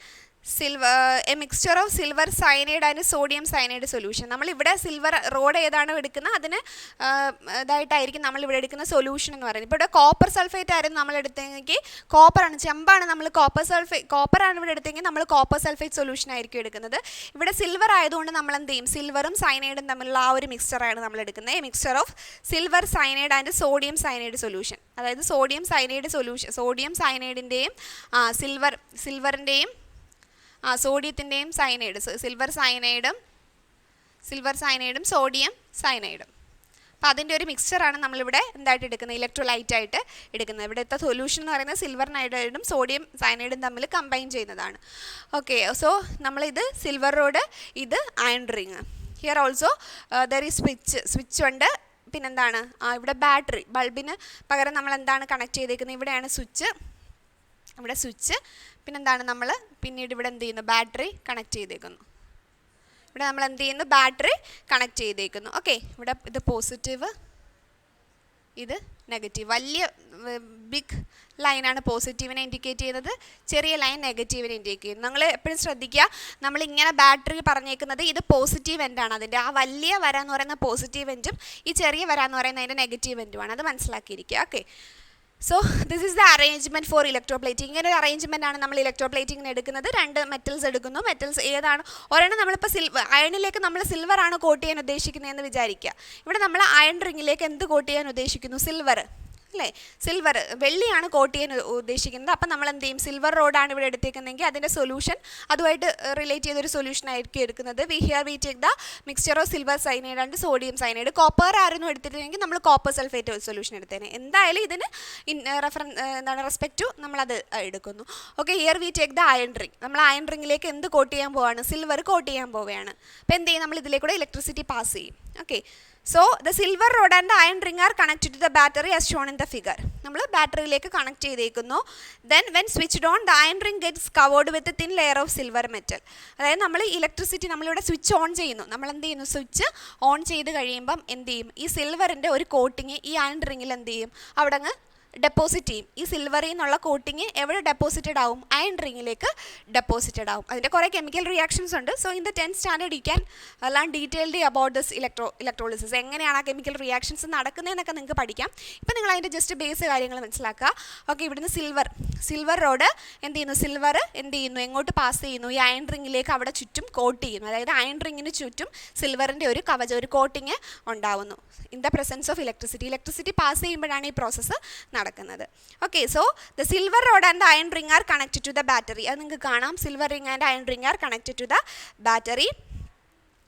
A mixture of silver cyanide and sodium cyanide solution. നമ്മളിവിടെ silver road ഏതാണോ എടുക്കുന്നത് അതിന് ഇതായിട്ടായിരിക്കും നമ്മളിവിടെ എടുക്കുന്ന solution എന്ന് പറയുന്നത്. ഇപ്പോൾ ഇവിടെ കോപ്പർ സൾഫേറ്റ് ആയിരുന്നു നമ്മൾ എടുത്തെങ്കിൽ, കോപ്പറാണ്, ചെമ്പാണ്, നമ്മൾ കോപ്പറാണ് ഇവിടെ എടുത്തെങ്കിൽ നമ്മൾ കോപ്പർ സൾഫേറ്റ് സൊല്യൂഷൻ ആയിരിക്കും എടുക്കുന്നത്. ഇവിടെ സിൽവർ ആയതുകൊണ്ട് നമ്മൾ എന്ത് ചെയ്യും, സിൽവറും സയനൈഡും തമ്മിലുള്ള ആ ഒരു മിക്സ്ചറാണ് നമ്മൾ എടുക്കുന്നത്. A mixture of silver cyanide and sodium cyanide solution. അതായത് സോഡിയം സയനൈഡിൻ്റെയും സിൽവറിൻ്റെയും സോഡിയത്തിൻ്റെയും സയനൈഡ്, സിൽവർ സയനൈഡും സോഡിയം സയനൈഡും. അപ്പോൾ അതിൻ്റെ ഒരു മിക്സ്ചറാണ് നമ്മളിവിടെ എന്തായിട്ട് എടുക്കുന്നത്, ഇലക്ട്രോലൈറ്റ് ആയിട്ട് എടുക്കുന്നത്. ഇവിടുത്തെ സൊല്യൂഷൻ എന്ന് പറയുന്നത് സിൽവർ നൈഡൈഡും സോഡിയം സയനൈഡും തമ്മിൽ കമ്പൈൻ ചെയ്യുന്നതാണ്. ഓക്കെ, സോ നമ്മളിത് സിൽവർ റോഡ്, ഇത് iron ring. Here also there is switch ഉണ്ട്. പിന്നെന്താണ്, ഇവിടെ ബാറ്ററി, ബൾബിന് പകരം നമ്മൾ എന്താണ് കണക്ട് ചെയ്തേക്കുന്നത്, ഇവിടെയാണ് സ്വിച്ച്, ഇവിടെ സ്വിച്ച്. പിന്നെന്താണ്, നമ്മൾ പിന്നീട് ഇവിടെ എന്ത് ചെയ്യുന്നു, ബാറ്ററി കണക്ട് ചെയ്തേക്കുന്നു. ഇവിടെ നമ്മൾ എന്ത് ചെയ്യുന്നു, ബാറ്ററി കണക്ട് ചെയ്തേക്കുന്നു. ഓക്കെ, ഇവിടെ ഇത് പോസിറ്റീവ്, ഇത് നെഗറ്റീവ്. വലിയ ബിഗ് ലൈനാണ് പോസിറ്റീവിനെ ഇൻഡിക്കേറ്റ് ചെയ്യുന്നത്, ചെറിയ ലൈൻ നെഗറ്റീവിനെ ഇൻഡിക്കേറ്റ് ചെയ്യുന്നത്. നിങ്ങൾ എപ്പോഴും ശ്രദ്ധിക്കുക, നമ്മളിങ്ങനെ ബാറ്ററി പറഞ്ഞേക്കുന്നത് ഇത് പോസിറ്റീവ് എൻഡാണ്. അതിൻ്റെ ആ വലിയ വര എന്ന് പറയുന്ന പോസിറ്റീവ് എൻഡും ഈ ചെറിയ വര എന്ന് പറയുന്നത് അതിൻ്റെ നെഗറ്റീവ് എൻഡുമാണ്. അത് മനസ്സിലാക്കിയിരിക്കുക. Okay, so this is the arrangement for electroplating. ഇങ്ങനെ ഒരു അറേഞ്ച്മെൻ്റ് ആണ് നമ്മൾ ഇലക്ട്രോപ്ലേറ്റിങ്ങിന് എടുക്കുന്നത്. 2 മെറ്റൽസ് എടുക്കുന്നു. മെറ്റൽസ് ഏതാണ്, ഒരെണ്ണം നമ്മളിപ്പോൾ അയണിലേക്ക് നമ്മൾ സിൽവർ ആണ് കോട്ട് ചെയ്യാൻ ഉദ്ദേശിക്കുന്നതെന്ന് വിചാരിക്കുക. ഇവിടെ നമ്മൾ അയൺ റിങ്ങിലേക്ക് എന്ത് കോട്ട് ചെയ്യാൻ ഉദ്ദേശിക്കുന്നു, സിൽവർ അല്ലേ, സിൽവർ, വെള്ളിയാണ് കോട്ട് ചെയ്യാൻ ഉദ്ദേശിക്കുന്നത്. അപ്പം നമ്മൾ എന്ത് ചെയ്യും, സിൽവർ റോഡാണ് ഇവിടെ എടുത്തേക്കുന്നതെങ്കിൽ അതിൻ്റെ സൊല്യൂഷൻ അതുമായിട്ട് റിലേറ്റ് ചെയ്തൊരു സൊല്യൂഷൻ ആയിരിക്കും എടുക്കുന്നത്. V take the mixture of silver cyanide and sodium cyanide. Copper ആയിരുന്നു എടുത്തിട്ടുണ്ടെങ്കിൽ നമ്മൾ കോപ്പർ സൾഫേറ്റ് സൊല്യൂഷൻ എടുത്തേനെ. എന്തായാലും ഇതിന് റെസ്പെക്ട് ടു നമ്മളത് എടുക്കുന്നു. Okay, here we take the iron ring. നമ്മൾ അയൺ റിങ്ങിലേക്ക് എന്ത് കോട്ട് ചെയ്യാൻ പോവാണ്, സിൽവർ കോട്ട് ചെയ്യാൻ പോവുകയാണ്. അപ്പോൾ എന്ത് ചെയ്യും, നമ്മൾ ഇതിലേക്കൂടെ ഇലക്ട്രിസിറ്റി പാസ് ചെയ്യും. Okay, so the silver rod and the iron ring are connected to the battery as shown in the figure. നമ്മൾ ബാറ്ററിയിലേക്ക് connect ചെയ്തേക്കുന്നു. then when switched on the iron ring gets covered with a thin layer of silver metal. അതായത് നമ്മൾ electricity നമ്മളിവിടെ switch on ചെയ്യുന്നു. നമ്മൾ എന്ത് ചെയ്യുന്നു, switch on ചെയ്ത് കഴിയുമ്പം എന്ത് ചെയ്യും, ഈ സിൽവറിൻ്റെ ഒരു കോട്ടിങ് ഈ അയൺ റിങ്ങിൽ എന്ത് ചെയ്യും, അവിടെ അങ്ങ് ഡെപ്പോസിറ്റ് ചെയ്യും. ഈ സിൽവറിൽ നിന്നുള്ള കോട്ടിങ് എവിടെ ഡെപ്പോസിറ്റഡ് ആവും? അയൺ റിങ്ങിലേക്ക് ഡെപ്പോസിറ്റഡ് ആവും. അതിൻ്റെ കുറേ കെമിക്കൽ റിയാക്ഷൻസ് ഉണ്ട്. So in the 10th standard you can learn detailedly about this electrolysis, എങ്ങനെയാണ് ആ കെമിക്കൽ റിയാക്ഷൻസ് നടക്കുന്നതെന്നൊക്കെ നിങ്ങൾക്ക് പഠിക്കാം. ഇപ്പം നിങ്ങൾ അതിൻ്റെ ജസ്റ്റ് ബേസ് കാര്യങ്ങൾ മനസ്സിലാക്കുക. ഓക്കെ, ഇവിടുന്ന് സിൽവർ റോഡ് എന്ത് ചെയ്യുന്നു? സിൽവർ എന്ത് ചെയ്യുന്നു? എങ്ങോട്ട് പാസ് ചെയ്യുന്നു? ഈ അയൺ റിങ്ങിലേക്ക് അവിടെ ചുറ്റും കോട്ട് ചെയ്യുന്നു. അതായത് അയൺ റിങ്ങിന് ചുറ്റും സിൽവറിൻ്റെ ഒരു കവചം, ഒരു കോട്ടിങ് ഉണ്ടാവുന്നു in the presence of electricity pass ചെയ്യുമ്പോഴാണ് ഈ പ്രോസസ്സ് നടക്കുന്നത്. Okay, so the silver rod and the iron ring are connected to the battery. അത് നിങ്ങൾക്ക് കാണാം. Silver ring and iron ring are connected to the battery.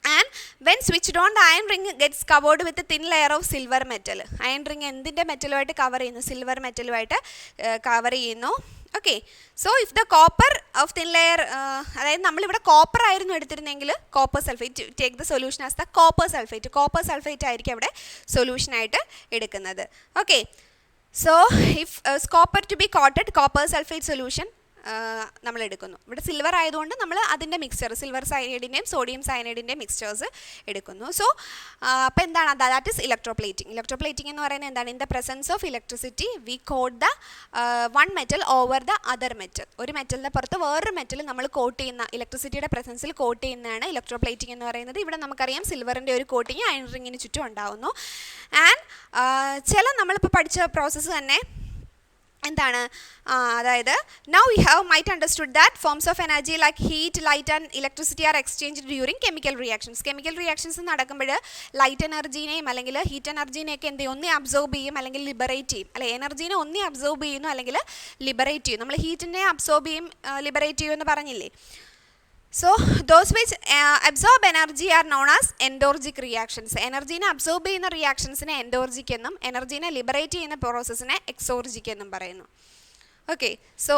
And when switched on, the iron ring gets covered with a thin layer of silver metal. Iron ring എന്തിൻ്റെ മെറ്റലുമായിട്ട് cover ചെയ്യുന്നു? Silver മെറ്റലുമായിട്ട് cover ചെയ്യുന്നു. Okay, so if the copper of thin layer, അതായത് നമ്മളിവിടെ copper ആയിരുന്നു എടുത്തിരുന്നെങ്കിൽ copper sulphate, take the solution as the copper sulphate ആയിരിക്കും അവിടെ സൊല്യൂഷനായിട്ട് എടുക്കുന്നത്. Okay, so if copper to be coated, copper sulphate solution നമ്മൾ എടുക്കുന്നു. ഇവിടെ സിൽവർ ആയതുകൊണ്ട് നമ്മൾ അതിൻ്റെ മിക്സ്ചർ, സിൽവർ സയനൈഡിൻ്റെയും സോഡിയം സയനൈഡിൻ്റെയും മിക്സ്ചേഴ്സ് എടുക്കുന്നു. സോ അപ്പോൾ എന്താണ്? ദാറ്റ് ഇസ് ഇലക്ട്രോപ്ലേറ്റിംഗ് എന്ന് പറയുന്നത് എന്താണ്? In the presence of electricity we coat the one metal over the other metal. ഒരു മെറ്റലിൻ്റെ പുറത്ത് വേറൊരു മെറ്റൽ നമ്മൾ കോട്ട് ചെയ്യുന്ന, ഇലക്ട്രിസിറ്റിയുടെ പ്രസൻസിൽ കോട്ട് ചെയ്യുന്നതാണ് ഇലക്ട്രോപ്ലേറ്റിംഗ് എന്ന് പറയുന്നത്. ഇവിടെ നമുക്കറിയാം സിൽവറിൻ്റെ ഒരു കോട്ടിങ് അയൺ റിങ്ങിന് ചുറ്റും ഉണ്ടാവുന്നു. ആൻഡ് ചില നമ്മളിപ്പോൾ പഠിച്ച പ്രോസസ്സ് തന്നെ എന്താണ്? അതായത് now we have might understood that forms of energy like heat, light and electricity are exchanged during chemical reactions നടക്കുമ്പോൾ ലൈറ്റ് എനർജീനെയും അല്ലെങ്കിൽ ഹീറ്റ് എനർജീനെയൊക്കെ എന്ത് ചെയ്യും? ഒന്നി അബ്സോർബ് ചെയ്യും അല്ലെങ്കിൽ ലിബറേറ്റ് ചെയ്യും. അല്ലെ, എനർജീനെ ഒന്നി അബ്സോർബ് ചെയ്യുന്നു അല്ലെങ്കിൽ ലിബറേറ്റ് ചെയ്യും. നമ്മൾ ഹീറ്റിനെ അബ്സോർബ് ചെയ്യും, ലിബറേറ്റ് ചെയ്യും എന്ന് പറഞ്ഞില്ലേ? So those which absorb energy are known as endorgic reactions. എനർജീനെ അബ്സോർബ് ചെയ്യുന്ന റിയാക്ഷൻസിനെ എൻഡോർജിക് എന്നും എനർജീനെ ലിബറേറ്റ് ചെയ്യുന്ന പ്രോസസ്സിനെ എക്സോർജിക് എന്നും പറയുന്നു. Okay, so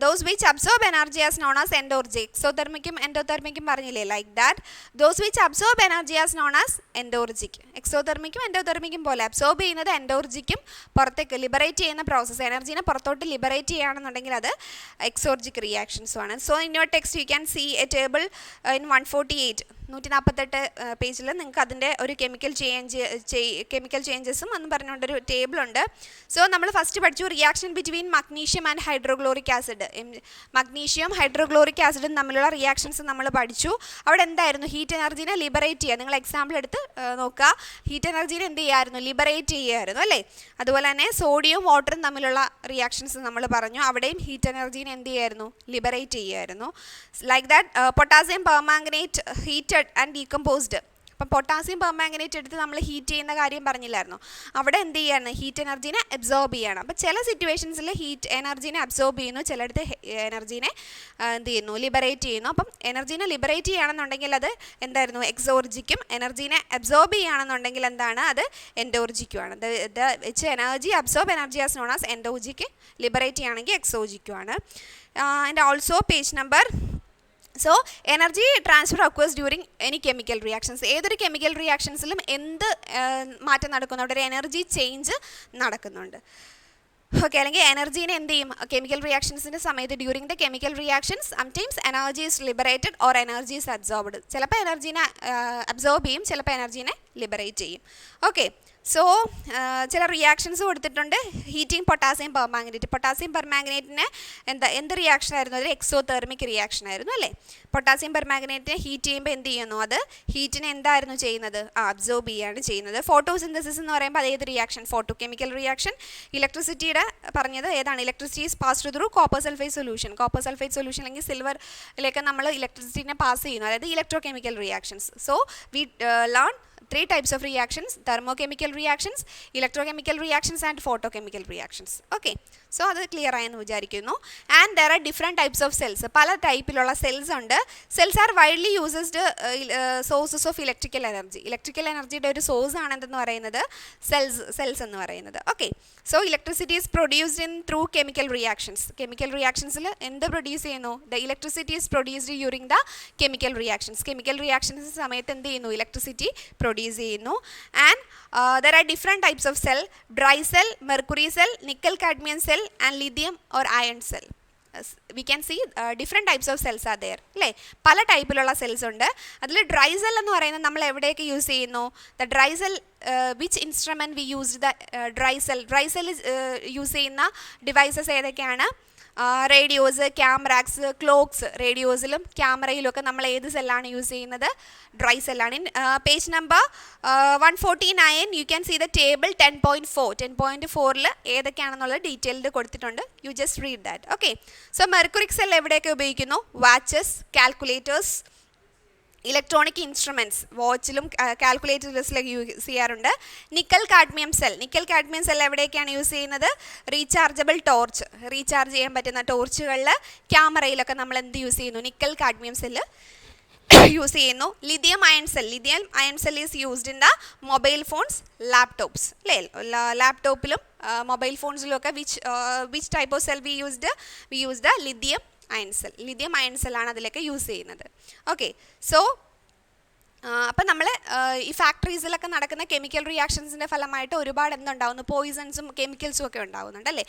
those which absorb energy is known as endorgic. Exothermic പറഞ്ഞില്ലേ, like that. Those which absorb energy is known as endorgic. Exothermic endothermic പോലെ absorb ചെയ്യുന്നത് എൻഡോർജിക്കും പുറത്തേക്ക് ലിബറേറ്റ് ചെയ്യുന്ന പ്രോസസ്സ്, എനർജീനെ പുറത്തോട്ട് ലിബറേറ്റ് ചെയ്യുകയാണെന്നുണ്ടെങ്കിൽ അത് എക്സോർജിക് റിയാക്ഷൻസും ആണ്. So in your text you can see a table in 148 പേജിൽ നിങ്ങൾക്ക് അതിൻ്റെ ഒരു കെമിക്കൽ ചേഞ്ചസും എന്ന് പറഞ്ഞുകൊണ്ടൊരു ടേബിളുണ്ട്. സോ നമ്മൾ ഫസ്റ്റ് പഠിച്ചു reaction between magnesium and hydrochloric acid. Magnesium hydrochloric ആസിഡും തമ്മിലുള്ള റിയാക്ഷൻസ് നമ്മൾ പഠിച്ചു. അവിടെ എന്തായിരുന്നു? ഹീറ്റ് എനർജീനെ ലിബറേറ്റ് ചെയ്യുക. നിങ്ങൾ എക്സാമ്പിൾ എടുത്ത് നോക്കുക. ഹീറ്റ് എനർജീനെ എന്ത് ചെയ്യുമായിരുന്നു? ലിബറേറ്റ് ചെയ്യുമായിരുന്നു അല്ലേ? അതുപോലെ തന്നെ സോഡിയവും വാട്ടറും തമ്മിലുള്ള റിയാക്ഷൻസ് നമ്മൾ പറഞ്ഞു. അവിടെയും ഹീറ്റ് എനർജീനെ എന്ത് ചെയ്യുമായിരുന്നു? ലിബറേറ്റ് ചെയ്യുമായിരുന്നു. Like that potassium permanganate heated and decomposed. അപ്പം പൊട്ടാസ്യം പെർമാംഗനേറ്റ് എടുത്ത് നമ്മൾ ഹീറ്റ് ചെയ്യുന്ന കാര്യം പറഞ്ഞില്ലായിരുന്നു? അവിടെ എന്ത് ചെയ്യാണ്? ഹീറ്റ് എനർജീനെ അബ്സോർബ് ചെയ്യണം. അപ്പോൾ ചില സിറ്റുവേഷൻസിൽ ഹീറ്റ് എനർജീനെ അബ്സോർബ് ചെയ്യുന്നു, ചിലയിടത്ത് എനർജീനെ എന്ത് ചെയ്യുന്നു? ലിബറേറ്റ് ചെയ്യുന്നു. അപ്പം എനർജീനെ ലിബറേറ്റ് ചെയ്യുകയാണെന്നുണ്ടെങ്കിൽ അത് എന്തായിരുന്നു? എക്സോർജിക്കും. എനർജീനെ അബ്സോർബ് ചെയ്യുകയാണെന്നുണ്ടെങ്കിൽ എന്താണ്? അത് എൻഡോർജിക്കുമാണ്. Energy absorb energy as known as endoergic, liberate ചെയ്യുകയാണെങ്കിൽ എക്സോർജിക്കുമാണ്. And also page number. So energy transfer occurs during any chemical reactions. ഏതൊരു കെമിക്കൽ റിയാക്ഷൻസിലും എന്ത് മാറ്റം നടക്കുന്നു? അവിടെ ഒരു എനർജി ചേഞ്ച് നടക്കുന്നുണ്ട്. ഓക്കെ, അല്ലെങ്കിൽ എനർജീനെ എന്ത് ചെയ്യും? കെമിക്കൽ റിയാക്ഷൻസിൻ്റെ സമയത്ത് during the chemical reactions sometimes energy is liberated or energy is absorbed. ചിലപ്പോൾ എനർജീനെ അബ്സോർബ് ചെയ്യും, ചിലപ്പോൾ എനർജീനെ ലിബറേറ്റ് ചെയ്യും. ഓക്കെ, സോ ചില റിയാക്ഷൻസ് കൊടുത്തിട്ടുണ്ട്. ഹീറ്റിംഗ് പൊട്ടാസ്യം പെർമാംഗനേറ്റിന് എന്ത് റിയാക്ഷൻ ആയിരുന്നു? അതൊരു എക്സോതെർമിക് റിയാക്ഷൻ ആയിരുന്നു അല്ലേ? പൊട്ടാസ്യം പെർമാംഗനേറ്റിനെ ഹീറ്റ് ചെയ്യുമ്പോൾ എന്ത് ചെയ്യുന്നു? അത് ഹീറ്റിനെ എന്തായിരുന്നു ചെയ്യുന്നത്? അബ്സോർബ് ചെയ്യുകയാണ് ചെയ്യുന്നത്. ഫോട്ടോസിന്തസിസ് എന്ന് പറയുമ്പോൾ അതേത് റിയാക്ഷൻ? Photo chemical reaction. ഇലക്ട്രിസിറ്റിയുടെ പറഞ്ഞത് ഏതാണ്? Electricity is passed through copper sulphate solution അല്ലെങ്കിൽ സിൽവറിലേക്ക് നമ്മൾ ഇലക്ട്രിസിറ്റിനെ പാസ് ചെയ്യുന്നു, അതായത് electro chemical reactions. So we learn 3 types of reactions: thermochemical reactions, electrochemical reactions and photochemical reactions. Okay, so അത് ക്ലിയർ ആയെന്ന് വിചാരിക്കുന്നു. And there are different types of cells. പല ടൈപ്പിലുള്ള സെൽസ് ഉണ്ട്. Cells are widely used sources of electrical എനർജിയുടെ ഒരു source ആണ് എന്തെന്ന് പറയുന്നത്? സെൽസ് എന്ന് പറയുന്നത്. Okay, so electricity is produced in through chemical റിയാക്ഷൻസിൽ എന്ത് പ്രൊഡ്യൂസ് ചെയ്യുന്നു? The electricity is produced during the chemical reactions സമയത്ത് എന്ത് ചെയ്യുന്നു? ഇലക്ട്രിസിറ്റി പ്രൊഡ്യൂസ് ചെയ്യുന്നു. And there are different types of cell: dry cell, mercury cell, nickel cadmium cell and lithium or iron cell. we can see different types of cells are there അല്ലേ, പല ടൈപ്പിലുള്ള cells ഉണ്ട്. അതിൽ dry cell എന്ന് പറയുന്നത് നമ്മൾ എവിടെയൊക്കെ use ചെയ്യുന്നു? The dry cell which instrument we used the dry cell use ചെയ്യുന്ന ഡിവൈസസ് ഏതൊക്കെയാണ്? Radios, cameras, clocks. റേഡിയോസിലും ക്യാമറയിലും ഒക്കെ നമ്മൾ ഏത് സെല്ലാണ് യൂസ് ചെയ്യുന്നത്? ഡ്രൈ സെല്ലാണ്. In page number 149 you can see the table 10.4. 10.4 ഏതൊക്കെയാണെന്നുള്ളത് ഡീറ്റെയിൽഡ് കൊടുത്തിട്ടുണ്ട്. You just read that. Okay, so mercuric cell എവിടെയൊക്കെ ഉപയോഗിക്കുന്നു? വാച്ചസ്, കാൽക്കുലേറ്റേഴ്സ്, ഇലക്ട്രോണിക് ഇൻസ്ട്രുമെൻറ്റ്സ്, വാച്ചിലും കാൽക്കുലേറ്റേഴ്സിലൊക്കെ യൂസ് ചെയ്യാറുണ്ട്. നിക്കൽ കാഡ്മിയം സെൽ എവിടെയൊക്കെയാണ് യൂസ് ചെയ്യുന്നത്? റീചാർജബിൾ ടോർച്ച്, റീചാർജ് ചെയ്യാൻ പറ്റുന്ന ടോർച്ചുകളിൽ, ക്യാമറയിലൊക്കെ നമ്മൾ എന്ത് യൂസ് ചെയ്യുന്നു? നിക്കൽ കാഡ്മിയം സെല്ല് യൂസ് ചെയ്യുന്നു. Lithium ion cell is used in the mobile phones, laptops അല്ലേ? ലാപ്ടോപ്പിലും മൊബൈൽ ഫോൺസിലും ഒക്കെ which type of cell we used lithium ion സെല്ലാണ് അതിലൊക്കെ യൂസ് ചെയ്യുന്നത്. ഓക്കെ, സോ അപ്പം നമ്മൾ ഈ ഫാക്ടറീസിലൊക്കെ നടക്കുന്ന കെമിക്കൽ റിയാക്ഷൻസിൻ്റെ ഫലമായിട്ട് ഒരുപാട് എന്തുണ്ടാവുന്നു? പോയിസൺസും കെമിക്കൽസും ഒക്കെ ഉണ്ടാവുന്നുണ്ട് അല്ലേ?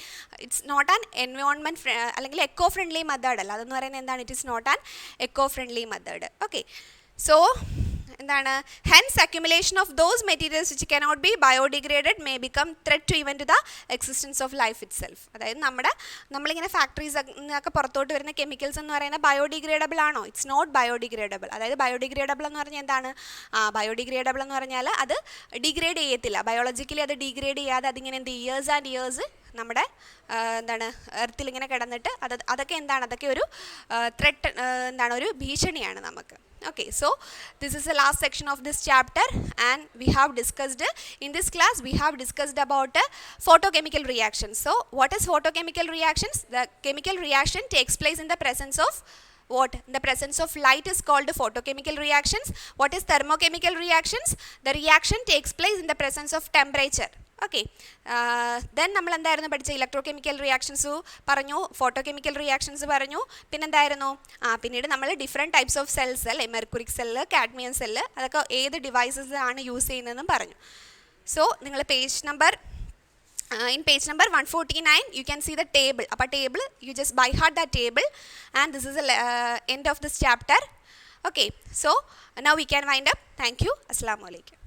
ഇറ്റ്സ് നോട്ട് ആൻ എൻവയോൺമെൻറ്റ് അല്ലെങ്കിൽ എക്കോ ഫ്രണ്ട്ലി മെത്തേഡ് അല്ല. അതെന്ന് പറയുന്നത് എന്താണ്? It is not an eco friendly method. Okay, so എന്താണ്? Hence accumulation of those materials which cannot be biodegraded may become threat to even to the existence of life itself. അതായത് നമ്മളിങ്ങനെ factories ഒക്കെ പുറത്തോട്ട് വരുന്ന chemicals എന്ന് പറയുന്നത് biodegradable ആണോ? It's not biodegradable. അതായത് ബയോഡിഗ്രേഡബിൾ എന്ന് പറഞ്ഞാൽ എന്താണ്? ബയോഡിഗ്രേഡബിൾ എന്ന് പറഞ്ഞാൽ അത് ഡിഗ്രേഡ് ചെയ്യത്തില്ല. ബയോളജിക്കലി അത് ഡിഗ്രേഡ് ചെയ്യാതെ അതിങ്ങനെ ഇയേഴ്സ് ആൻഡ് ഇയേഴ്സ് നമ്മുടെ എന്താണ് എർത്തിൽ ഇങ്ങനെ കിടന്നിട്ട് അതൊക്കെ എന്താണ്? അതൊക്കെ ഒരു ത്രെറ്റ്, എന്താണ്, ഒരു ഭീഷണിയാണ് നമുക്ക്. Okay, so this is the last section of this chapter, and we have discussed in this class we have discussed about photochemical reactions. So what is photochemical reactions? The chemical reaction takes place in the presence of what? In the presence of light is called photochemical reactions. What is thermochemical reactions? The reaction takes place in the presence of temperature. Okay, then നമ്മൾ എന്തായിരുന്നു പഠിച്ച? Electrochemical reactions പറഞ്ഞു, photochemical reactions പറഞ്ഞു, പിന്നെന്തായിരുന്നു? പിന്നീട് നമ്മൾ different types of cells അല്ലേ, mercuric cell, cadmium cell, അതൊക്കെ ഏത് ഡിവൈസസ് ആണ് യൂസ് ചെയ്യുന്നതെന്നും പറഞ്ഞു. സോ നിങ്ങൾ page number 149 you can see the table. അപ്പോൾ table you just by heart that table, and this is the end of this chapter. Okay, so now we can wind up. Thank you. Assalamu Alaikum.